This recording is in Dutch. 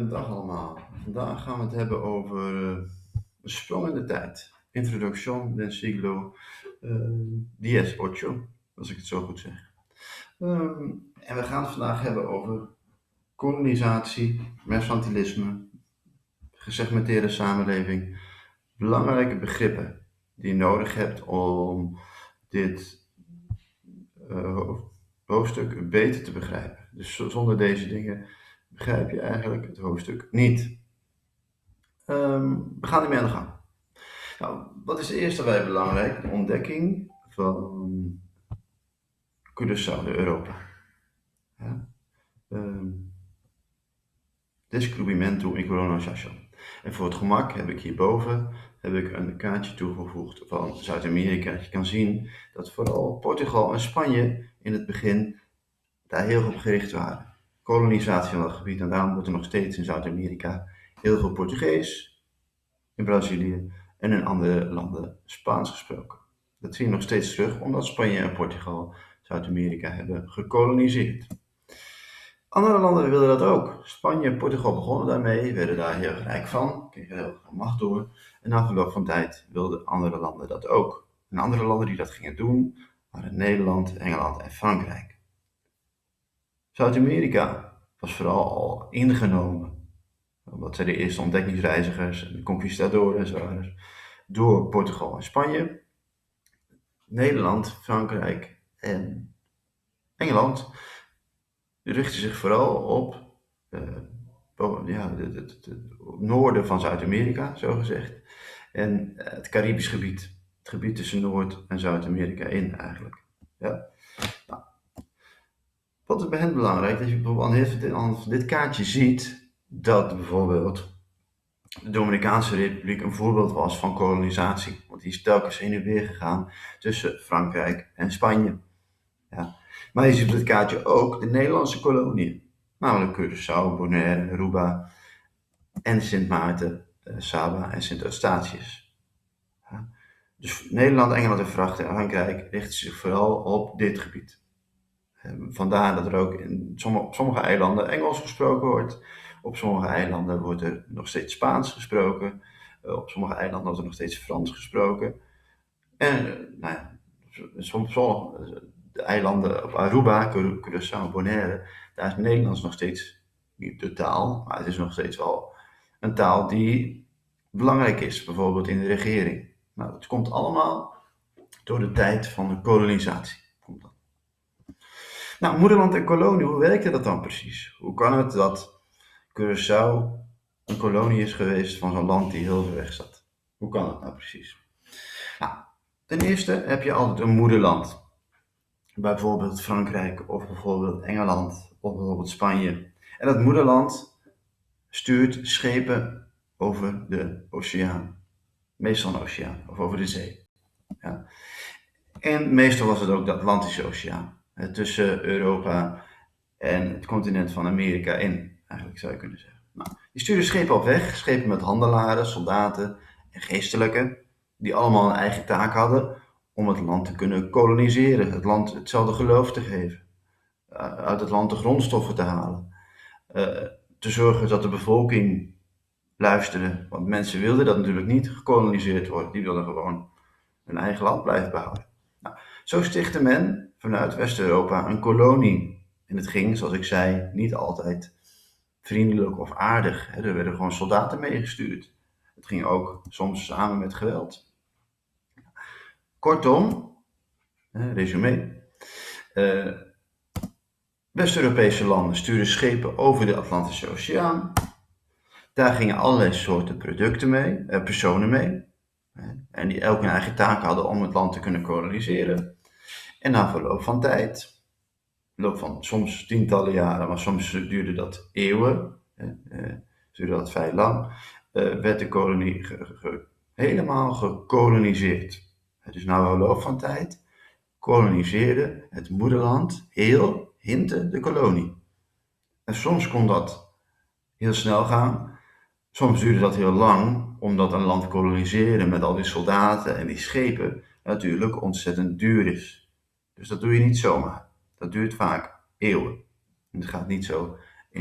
Dag allemaal. Vandaag gaan we het hebben over een sprong in de tijd. Introducción del siglo XVIII, als ik het zo goed zeg. En we gaan het vandaag hebben over kolonisatie, mercantilisme, gesegmenteerde samenleving. Belangrijke begrippen die je nodig hebt om dit hoofdstuk beter te begrijpen. Dus zonder deze dingen begrijp je eigenlijk het hoofdstuk niet. We gaan ermee aan de gang. Nou, wat is de eerste bij belangrijk? De ontdekking van Curaçao, de Europa. Ja? Descubrimento in colonización. En voor het gemak heb ik hierboven een kaartje toegevoegd van Zuid-Amerika. Je kan zien dat vooral Portugal en Spanje in het begin daar heel op gericht waren. Kolonisatie van dat gebied, en daarom wordt er nog steeds in Zuid-Amerika heel veel Portugees, in Brazilië en in andere landen Spaans gesproken. Dat zie je nog steeds terug, omdat Spanje en Portugal Zuid-Amerika hebben gekoloniseerd. Andere landen wilden dat ook. Spanje en Portugal begonnen daarmee, werden daar heel rijk van, kregen heel veel macht door. En na verloop van tijd wilden andere landen dat ook. En andere landen die dat gingen doen, waren Nederland, Engeland en Frankrijk. Zuid-Amerika was vooral al ingenomen, omdat zij de eerste ontdekkingsreizigers en de conquistadores waren, door Portugal en Spanje. Nederland, Frankrijk en Engeland richten zich vooral op het noorden van Zuid-Amerika, zo gezegd, en het Caribisch gebied. Het gebied tussen Noord- en Zuid-Amerika in eigenlijk. Ja. Nou, wat is bij hen belangrijk? Dat je bijvoorbeeld aan dit kaartje ziet dat bijvoorbeeld de Dominicaanse Republiek een voorbeeld was van kolonisatie. Want die is telkens heen en weer gegaan tussen Frankrijk en Spanje. Ja. Maar je ziet op dit kaartje ook de Nederlandse koloniën. Namelijk Curaçao, Bonaire, Aruba en Sint Maarten, Saba en Sint Eustatius. Ja. Dus Nederland, Engeland en Frankrijk richten zich vooral op dit gebied. Vandaar dat er ook op sommige eilanden Engels gesproken wordt. Op sommige eilanden wordt er nog steeds Spaans gesproken. Op sommige eilanden wordt er nog steeds Frans gesproken. En de eilanden op Aruba, Curaçao, Bonaire, daar is Nederlands nog steeds niet de taal, maar het is nog steeds wel een taal die belangrijk is, bijvoorbeeld in de regering. Nou, dat komt allemaal door de tijd van de kolonisatie. Nou, moederland en kolonie, hoe werkte dat dan precies? Hoe kan het dat Curaçao een kolonie is geweest van zo'n land die heel ver weg zat? Hoe kan dat nou precies? Nou, ten eerste heb je altijd een moederland. Bijvoorbeeld Frankrijk of bijvoorbeeld Engeland of bijvoorbeeld Spanje. En dat moederland stuurt schepen over de oceaan. Meestal een oceaan of over de zee. Ja. En meestal was het ook de Atlantische Oceaan. Tussen Europa en het continent van Amerika in, eigenlijk zou je kunnen zeggen. Nou, die sturen schepen op weg, schepen met handelaren, soldaten en geestelijken, die allemaal een eigen taak hadden om het land te kunnen koloniseren, het land hetzelfde geloof te geven, uit het land de grondstoffen te halen, te zorgen dat de bevolking luisterde, want mensen wilden dat natuurlijk niet gekoloniseerd worden, die wilden gewoon hun eigen land blijven behouden. Nou, zo stichtte men vanuit West-Europa een kolonie. En het ging, zoals ik zei, niet altijd vriendelijk of aardig. Er werden gewoon soldaten meegestuurd. Het ging ook soms samen met geweld. Kortom, resume. West-Europese landen stuurden schepen over de Atlantische Oceaan. Daar gingen allerlei soorten producten mee, personen mee. En die elk een eigen taak hadden om het land te kunnen koloniseren. En na verloop van tijd, loop van soms tientallen jaren, maar soms duurde dat eeuwen, duurde dat vrij lang, werd de kolonie helemaal gekoloniseerd. Dus na verloop van tijd koloniseerde het moederland heel Hinte de kolonie. En soms kon dat heel snel gaan, soms duurde dat heel lang, omdat een land koloniseren met al die soldaten en die schepen natuurlijk ontzettend duur is. Dus dat doe je niet zomaar. Dat duurt vaak eeuwen. En het gaat niet zo